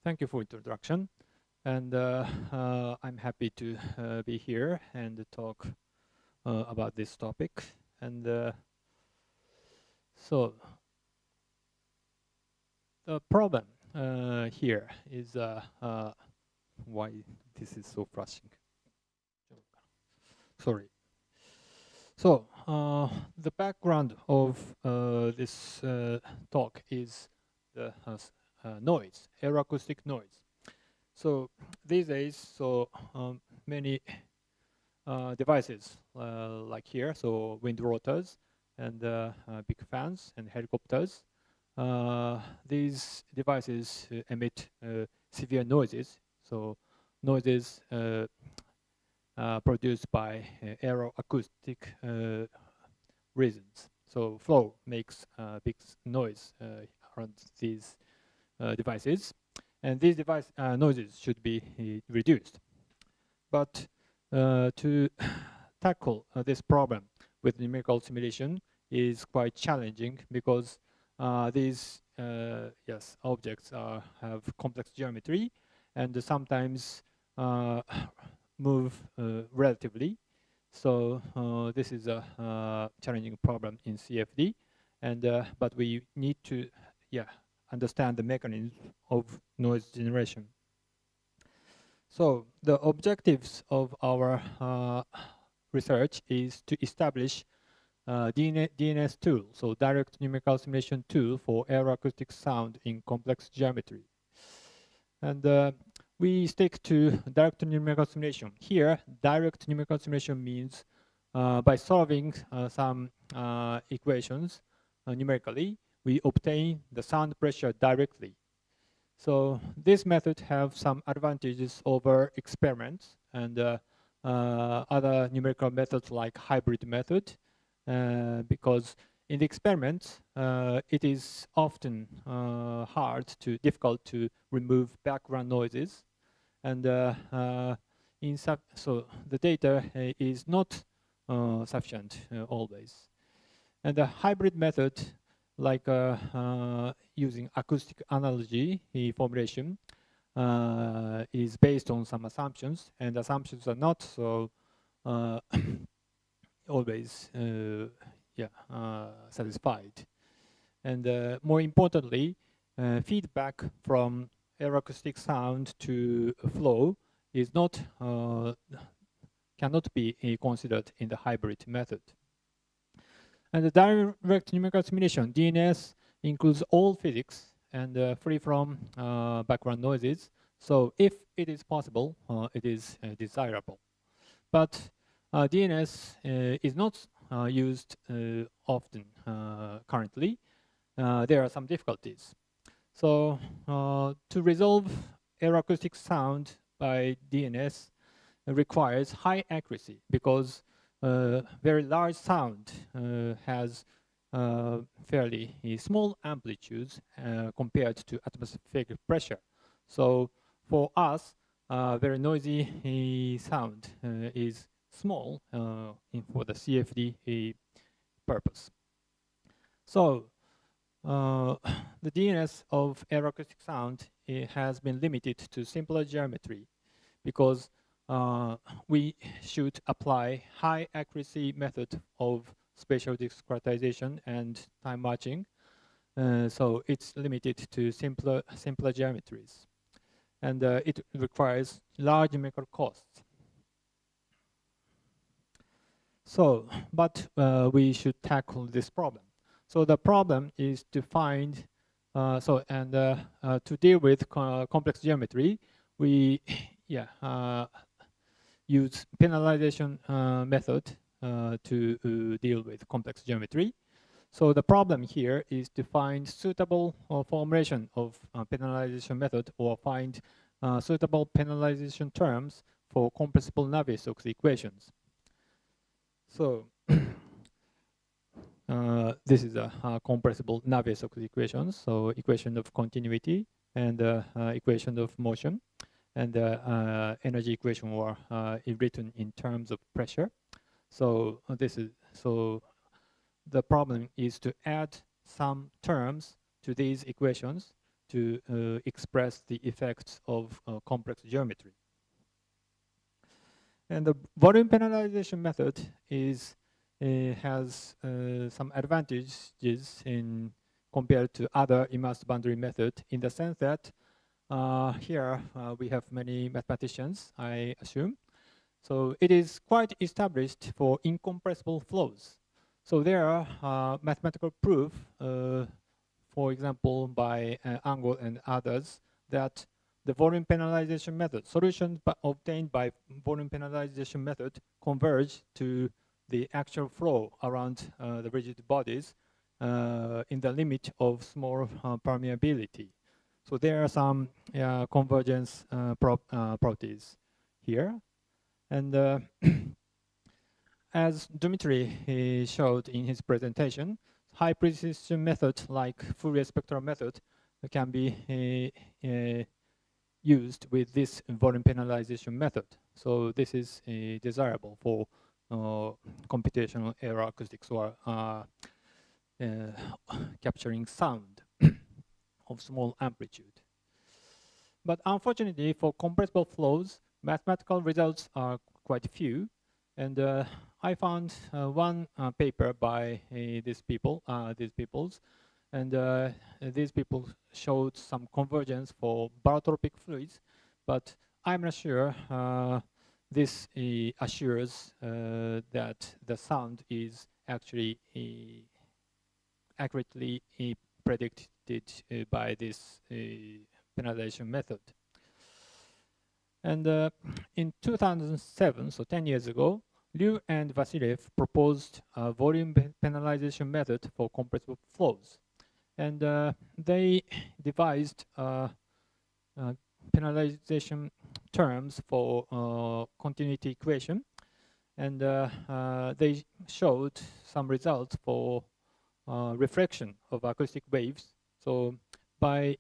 Thank you for introduction, and I'm happy to be here and talk about this topic. And so the problem here is why this is so flashing. Sorry. So the background of this talk is the noise, aeroacoustic noise. So these days, many devices like here, so wind rotors and big fans and helicopters. These devices emit severe noises, so noises produced by aeroacoustic reasons. So flow makes big noise around these devices, and these device noises should be reduced. But to tackle this problem with numerical simulation is quite challenging because these objects have complex geometry and sometimes move relatively. So this is a challenging problem in CFD, and but we need to understand the mechanism of noise generation. So the objectives of our research is to establish DNS tool, so direct numerical simulation tool for aeroacoustic sound in complex geometry. And we stick to direct numerical simulation. Here, direct numerical simulation means by solving some equations numerically, we obtain the sound pressure directly. So this method have some advantages over experiments and other numerical methods like hybrid method, because in the experiments it is often difficult to remove background noises, and so the data is not sufficient always. And the hybrid method, like using acoustic analogy formulation, is based on some assumptions, and assumptions are not so always satisfied. And more importantly, feedback from aeroacoustic sound to flow is not cannot be considered in the hybrid method. And the direct numerical simulation, DNS, includes all physics and free from background noises. So if it is possible, it is desirable. But DNS is not used often currently. There are some difficulties. So to resolve aeroacoustic sound by DNS requires high accuracy, because very large sound has fairly small amplitudes compared to atmospheric pressure. So for us, very noisy sound is small for the CFD purpose. So the DNS of aeroacoustic sound has been limited to simpler geometry, because we should apply high accuracy method of spatial discretization and time matching. So it's limited to simpler geometries, and it requires large numerical costs. So, but we should tackle this problem. So the problem is to find, to deal with complex geometry, we use penalization method to deal with complex geometry. So the problem here is to find suitable formulation of penalization method, or find suitable penalization terms for compressible Navier-Stokes equations. So this is a compressible Navier-Stokes equations. So equation of continuity and equation of motion, and energy equation were written in terms of pressure. So the problem is to add some terms to these equations to express the effects of complex geometry. And the volume penalization method has some advantages in compared to other immersed boundary method, in the sense that here we have many mathematicians, I assume. So it is quite established for incompressible flows. So there are mathematical proof, for example, by Angle and others, that the volume penalization method, solutions obtained by volume penalization method converge to the actual flow around the rigid bodies in the limit of small permeability. So there are some convergence properties here. And as Dmitry showed in his presentation, high precision method like Fourier spectral method can be used with this volume penalization method. So this is desirable for computational aeroacoustics or capturing sound of small amplitude. But unfortunately, for compressible flows, mathematical results are quite few. And I found one paper by these peoples, and these people showed some convergence for barotropic fluids, but I'm not sure this assures that the sound is actually accurately predicted by this penalization method. And in 2007, so 10 years ago, Liu and Vasiliev proposed a volume penalization method for compressible flows. And they devised penalization terms for continuity equation. And they showed some results for reflection of acoustic waves. So by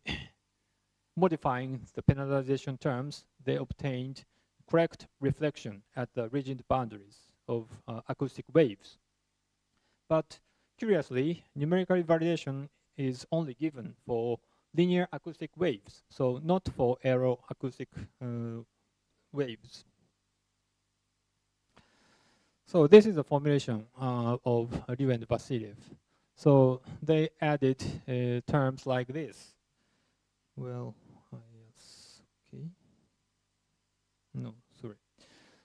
modifying the penalization terms, they obtained correct reflection at the rigid boundaries of acoustic waves. But curiously, numerical validation is only given for linear acoustic waves, so not for aeroacoustic waves. So this is a formulation of Liu and Vasiliev. So they added terms like this. Well, yes, okay. No, sorry.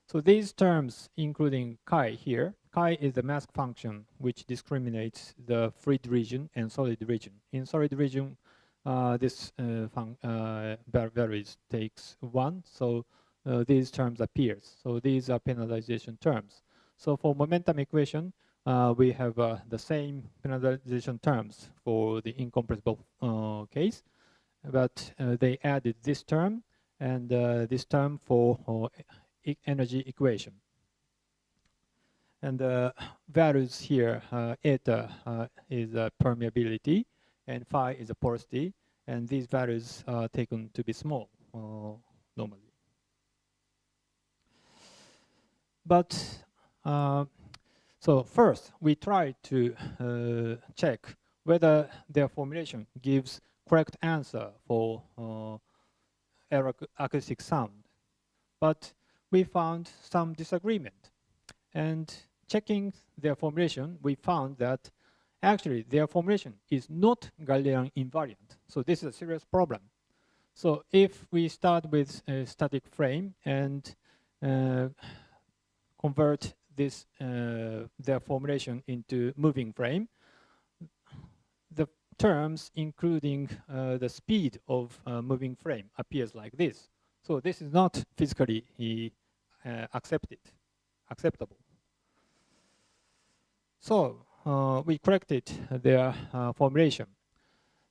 So these terms, including chi here, chi is the mask function which discriminates the fluid region and solid region. In solid region, this values takes 1, so these terms appears. So these are penalization terms. So for momentum equation, we have the same penalization terms for the incompressible case, but they added this term and this term for energy equation. And the values here, eta is permeability, and phi is a porosity, and these values are taken to be small normally. But so first, we try to check whether their formulation gives correct answer for aeroacoustic sound. But we found some disagreement. And checking their formulation, we found that actually their formulation is not Galilean invariant. So this is a serious problem. So if we start with a static frame and convert this their formulation into moving frame, the terms including the speed of moving frame appears like this. So this is not physically acceptable. So we corrected their formulation.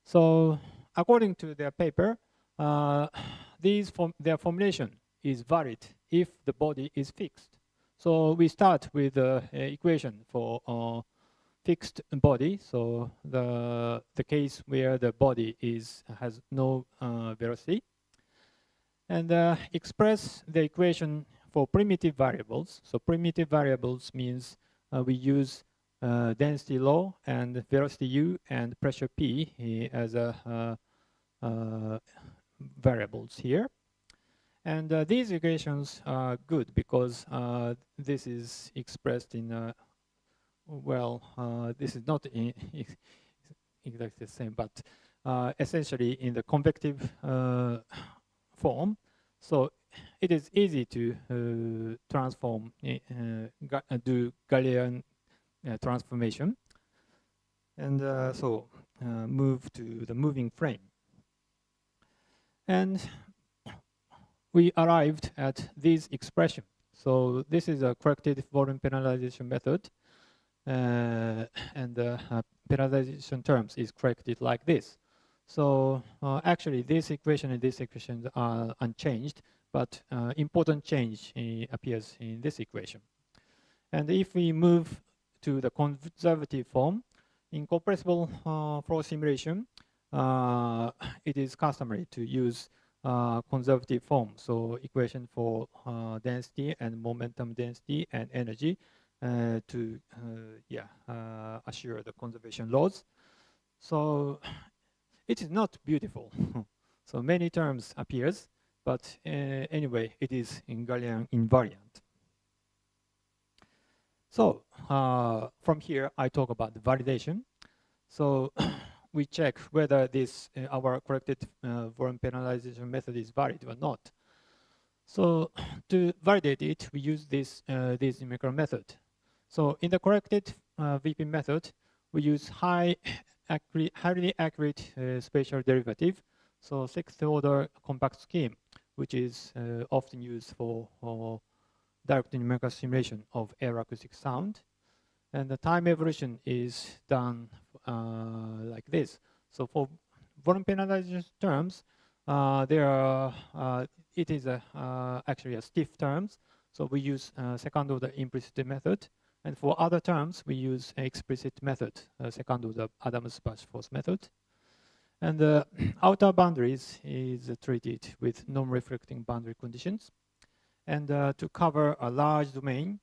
So according to their paper, their formulation is valid if the body is fixed. So we start with the equation for fixed body. So the case where the body has no velocity, and express the equation for primitive variables. So primitive variables means we use density law and velocity u and pressure p as a variables here. And these equations are good because this is expressed in well, this is not exactly the same, but essentially in the convective form. So it is easy to transform, do Gaussian transformation, and so move to the moving frame. And we arrived at this expression. So this is a corrected volume penalization method. And the penalization terms is corrected like this. So actually this equation and this equation are unchanged, but important change appears in this equation. And if we move to the conservative form, in compressible flow simulation, it is customary to use conservative form. So equation for density and momentum density and energy to assure the conservation laws. So it is not beautiful. So many terms appears, but anyway, it is in Gaussian invariant. So from here, I talk about the validation. So we check whether this our corrected volume penalization method is valid or not. So to validate it, we use this numerical method. So in the corrected VP method, we use highly accurate spatial derivative. So sixth order compact scheme, which is often used for direct numerical simulation of aeroacoustic sound. And the time evolution is done like this. So for volume penalization terms, it is actually a stiff terms. So we use second order implicit method. And for other terms, we use explicit method, second order Adams-Bashforth method. And the outer boundaries is treated with non-reflecting boundary conditions. And to cover a large domain,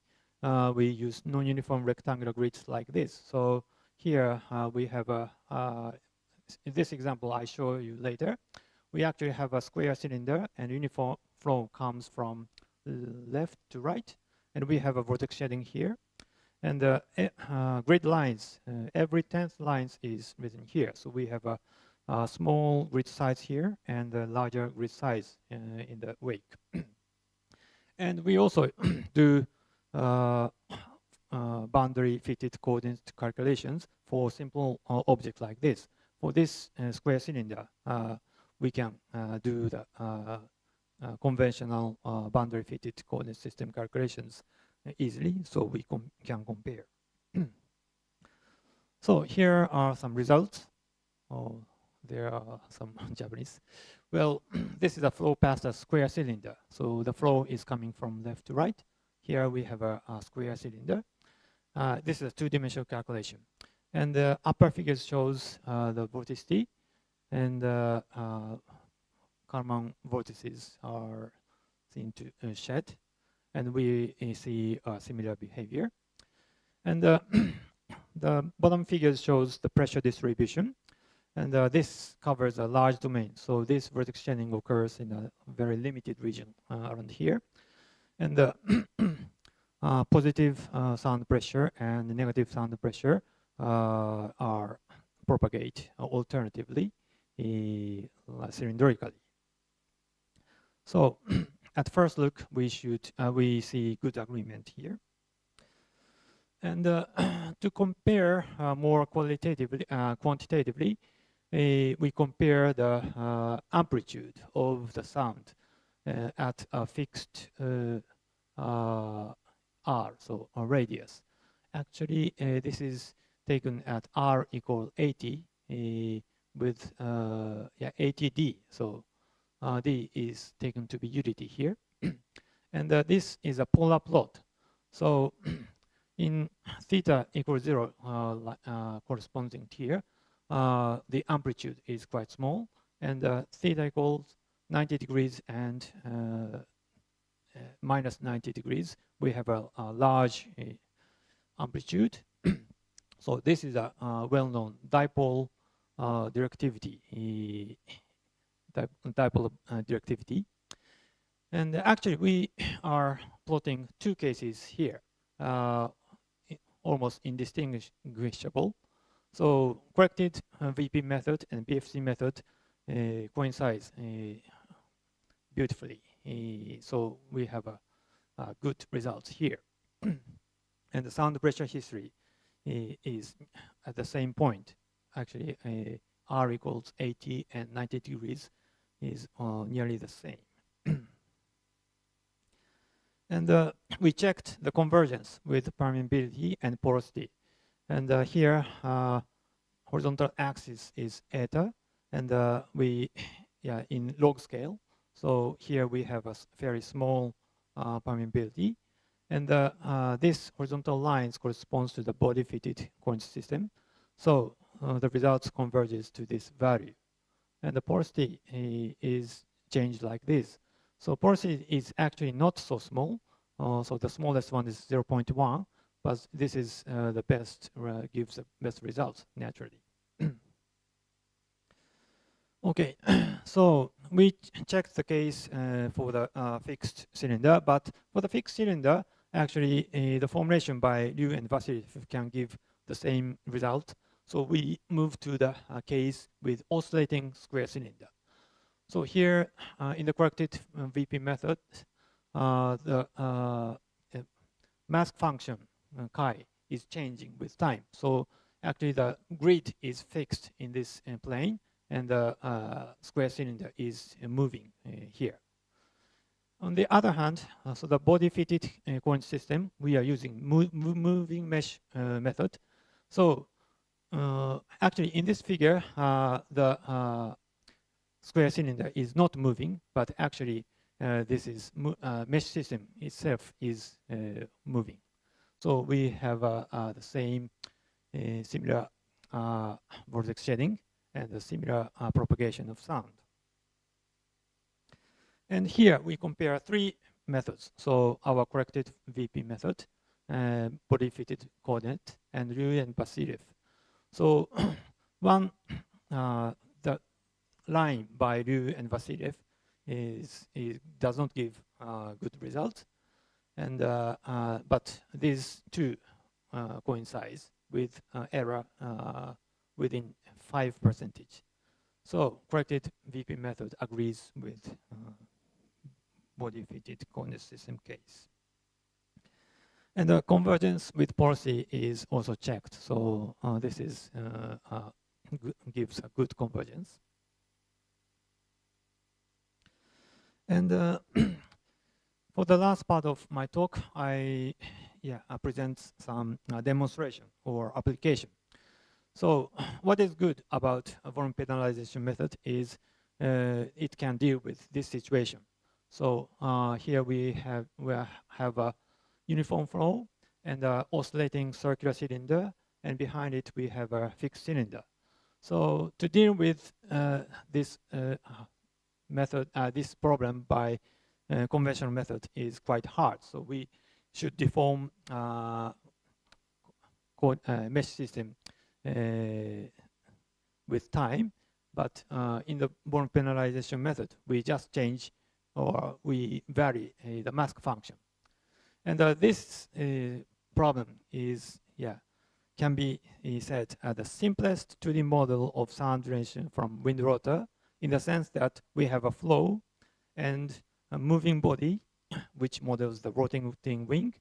we use non-uniform rectangular grids like this. So here we have in this example I show you later, we actually have a square cylinder and uniform flow comes from left to right. And we have a vortex shading here. And the grid lines, every 10th lines is written here. So we have a small grid size here and a larger grid size in the wake. And we also do boundary fitted coordinate calculations for simple objects like this. For this square cylinder, we can do the conventional boundary fitted coordinate system calculations easily, so we can compare. So here are some results. Oh, there are some Japanese. Well, this is a flow past a square cylinder. So the flow is coming from left to right. Here we have a square cylinder. This is a two-dimensional calculation. And the upper figure shows the vorticity, and Kalman vortices are seen to shed. And we see similar behavior. And the bottom figure shows the pressure distribution. And this covers a large domain. So this vortex shedding occurs in a very limited region around here. And the positive sound pressure and negative sound pressure are propagate alternatively cylindrically. So at first look, we see good agreement here. And to compare more quantitatively, we compare the amplitude of the sound at a fixed R, so a radius. Actually, this is taken at R equal 80 with 80D. So D is taken to be unity here. And this is a polar plot. So in theta equals 0 corresponding here, the amplitude is quite small, and theta equals 90 degrees and minus 90 degrees. We have a large amplitude. So this is a well-known dipole directivity dipole directivity. And actually, we are plotting two cases here, almost indistinguishable. So corrected VP method and BFC method coincide beautifully. So we have a good results here. And the sound pressure history is at the same point. Actually, R equals 80 and 90 degrees is nearly the same. And we checked the convergence with permeability and porosity. And here, horizontal axis is eta, and we, in log scale. So here we have a very small permeability. And this horizontal lines corresponds to the body-fitted coordinate system. So the results converges to this value. And the porosity is changed like this. So porosity is actually not so small. So the smallest one is 0.1, but this is the best, gives the best results naturally. Okay, so we checked the case for the fixed cylinder, but for the fixed cylinder, actually the formulation by Liu and Vasiliev can give the same result. So we move to the case with oscillating square cylinder. So here in the corrected VP method, the mass function chi is changing with time. So actually the grid is fixed in this plane, and the square cylinder is moving here. On the other hand, so the body-fitted coordinate system, we are using moving mesh method. So actually in this figure, the square cylinder is not moving, but actually this is mesh system itself is moving. So we have the same similar vortex shedding and a similar propagation of sound. And here we compare three methods. So our corrected VP method, body-fitted coordinate, and Liu and Vasiliev. So one, the line by Liu and Vasiliev does not give good results, and but these two coincide with error within 5%. So corrected VP method agrees with body-fitted coordinate system case. And the convergence with porosity is also checked. So this is gives a good convergence. And for the last part of my talk, I present some demonstration or application. So what is good about a volume penalization method is it can deal with this situation. So here we have a uniform flow and oscillating circular cylinder, and behind it we have a fixed cylinder. So to deal with this method, this problem by conventional method is quite hard. So we should deform mesh system with time, but in the volume penalization method, we just change or we vary the mask function. And this problem is, can be said as the simplest 2D model of sound generation from wind rotor, in the sense that we have a flow and a moving body, which models the rotating wing,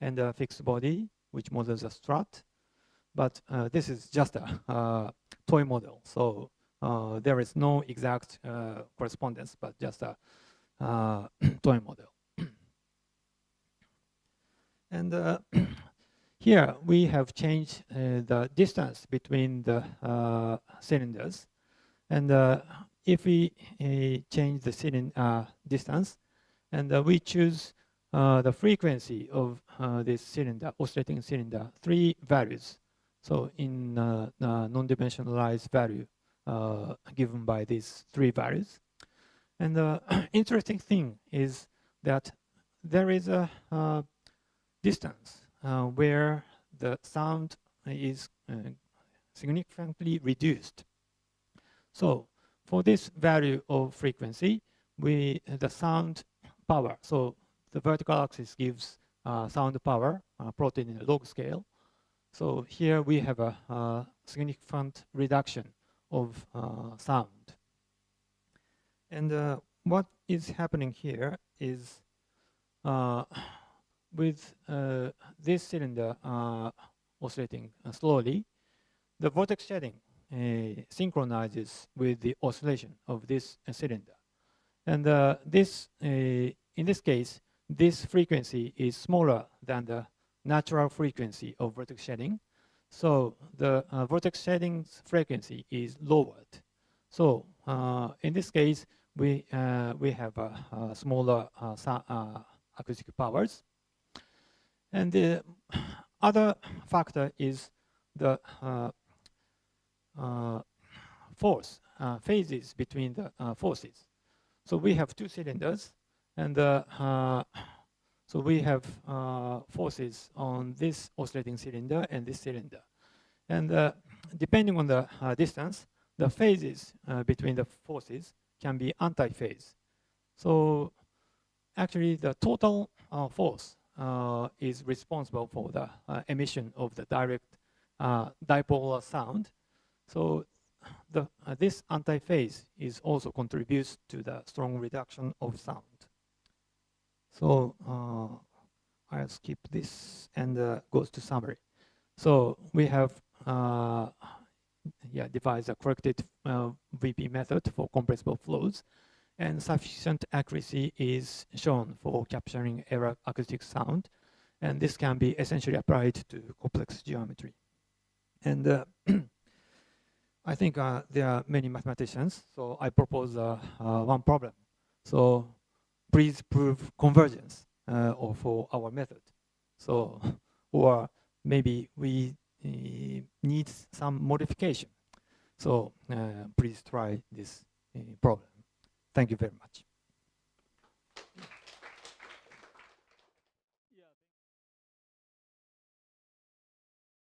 and a fixed body, which models a strut. But this is just a toy model. So there is no exact correspondence, but just a toy model. And here we have changed the distance between the cylinders. And if we change the cylinder distance, and we choose the frequency of this cylinder, oscillating cylinder, 3 values. So in non-dimensionalized value given by these 3 values. And the interesting thing is that there is a distance where the sound is significantly reduced. So for this value of frequency, the sound power. So the vertical axis gives sound power plotted in a log scale. So here we have a significant reduction of sound. And what is happening here is with this cylinder oscillating slowly, the vortex shedding synchronizes with the oscillation of this cylinder. And in this case, this frequency is smaller than the natural frequency of vortex shedding. So the vortex shedding's frequency is lowered. So in this case, we have smaller acoustic powers. And the other factor is the force, phases between the forces. So we have two cylinders, and so we have forces on this oscillating cylinder and this cylinder. And depending on the distance, the phases between the forces can be anti-phase. So actually, the total force is responsible for the emission of the direct dipolar sound. So this anti-phase is also contributes to the strong reduction of sound. So I'll skip this and goes to summary. So we have devised a corrected VP method for compressible flows, and sufficient accuracy is shown for capturing aeroacoustic sound, and this can be essentially applied to complex geometry. And I think there are many mathematicians, so I propose one problem. So please prove convergence for our method. So, or maybe we need some modification. So please try this problem. Thank you very much.